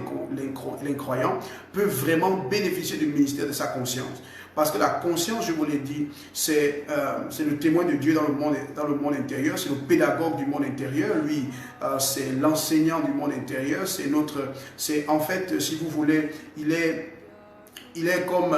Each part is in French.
comment l'incroyant peut vraiment bénéficier du ministère de sa conscience. Parce que la conscience, je vous l'ai dit, c'est le témoin de Dieu dans le monde intérieur, c'est le pédagogue du monde intérieur, lui, c'est l'enseignant du monde intérieur, c'est en fait, si vous voulez, il est comme,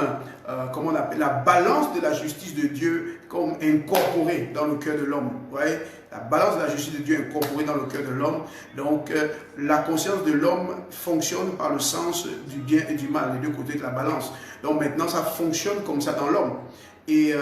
comment on appelle, la balance de la justice de Dieu comme incorporée dans le cœur de l'homme. Vous voyez, la balance de la justice de Dieu incorporée dans le cœur de l'homme. Donc, la conscience de l'homme fonctionne par le sens du bien et du mal, les deux côtés de la balance. Donc, maintenant, ça fonctionne comme ça dans l'homme. Et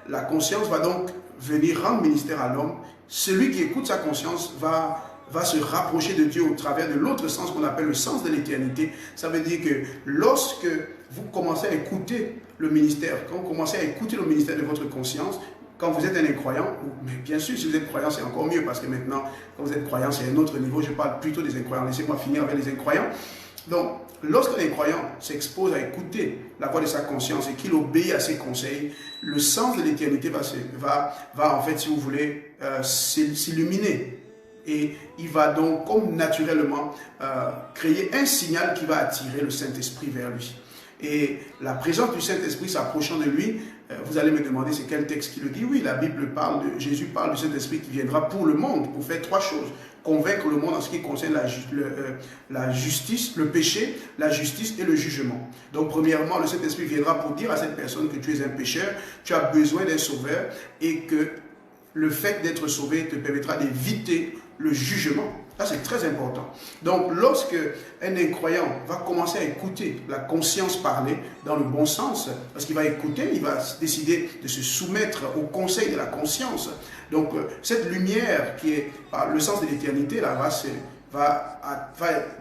la conscience va donc venir rendre ministère à l'homme. Celui qui écoute sa conscience va se rapprocher de Dieu au travers de l'autre sens qu'on appelle le sens de l'éternité. Ça veut dire que lorsque vous commencez à écouter le ministère, quand vous commencez à écouter le ministère de votre conscience, quand vous êtes un incroyant, mais bien sûr, si vous êtes croyant, c'est encore mieux, parce que maintenant, quand vous êtes croyant, c'est un autre niveau. Je parle plutôt des incroyants. Laissez-moi finir avec les incroyants. Donc, lorsqu'un incroyant s'expose à écouter la voix de sa conscience et qu'il obéit à ses conseils, le sens de l'éternité va en fait, si vous voulez, s'illuminer. Et il va donc, comme naturellement, créer un signal qui va attirer le Saint-Esprit vers lui. Et la présence du Saint-Esprit s'approchant de lui, vous allez me demander c'est quel texte qui le dit. Oui, la Bible parle Jésus parle du Saint-Esprit qui viendra pour le monde, pour faire trois choses. Convaincre le monde en ce qui concerne la justice, le péché, la justice et le jugement. Donc premièrement, le Saint-Esprit viendra pour dire à cette personne que tu es un pécheur, tu as besoin d'un sauveur et que le fait d'être sauvé te permettra d'éviter le jugement. Ça, c'est très important. Donc, lorsque un incroyant va commencer à écouter la conscience parler dans le bon sens, parce qu'il va écouter, il va décider de se soumettre au conseil de la conscience. Donc, cette lumière qui est par le sens de l'éternité, là, va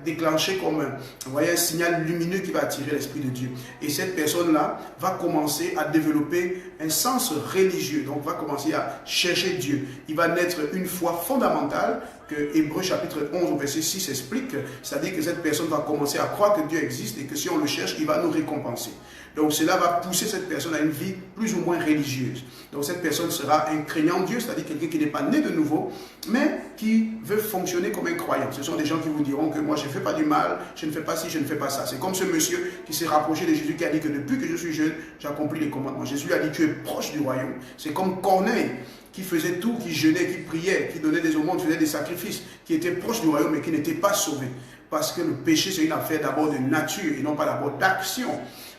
déclencher comme un signal lumineux qui va attirer l'Esprit de Dieu. Et cette personne-là va commencer à développer un sens religieux, donc va commencer à chercher Dieu. Il va naître une foi fondamentale que Hébreux chapitre 11 au verset 6 explique, c'est-à-dire que cette personne va commencer à croire que Dieu existe et que si on le cherche, il va nous récompenser. Donc cela va pousser cette personne à une vie plus ou moins religieuse. Donc cette personne sera un craignant Dieu, c'est-à-dire quelqu'un qui n'est pas né de nouveau, mais qui veut fonctionner comme un croyant. Ce sont des gens qui vous diront que moi je ne fais pas du mal, je ne fais pas ci, je ne fais pas ça. C'est comme ce monsieur qui s'est rapproché de Jésus qui a dit que depuis que je suis jeune, j'accomplis les commandements. Jésus lui a dit tu es proche du royaume. C'est comme Corneille qui faisait tout, qui jeûnait, qui priait, qui donnait des aumônes, faisait des sacrifices, qui était proche du royaume mais qui n'était pas sauvé. Parce que le péché, c'est une affaire d'abord de nature et non pas d'abord d'action.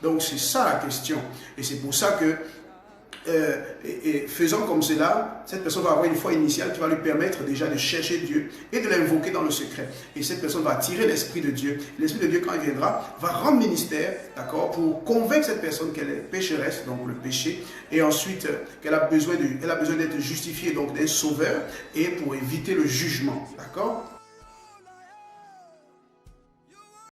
Donc, c'est ça la question. Et c'est pour ça que, faisant comme cela, cette personne va avoir une foi initiale qui va lui permettre déjà de chercher Dieu et de l'invoquer dans le secret. Et cette personne va attirer l'Esprit de Dieu. L'Esprit de Dieu, quand il viendra, va rendre ministère, d'accord, pour convaincre cette personne qu'elle est pécheresse, donc le péché, et ensuite qu'elle a besoin d'être justifiée, donc d'un sauveur, et pour éviter le jugement, d'accord.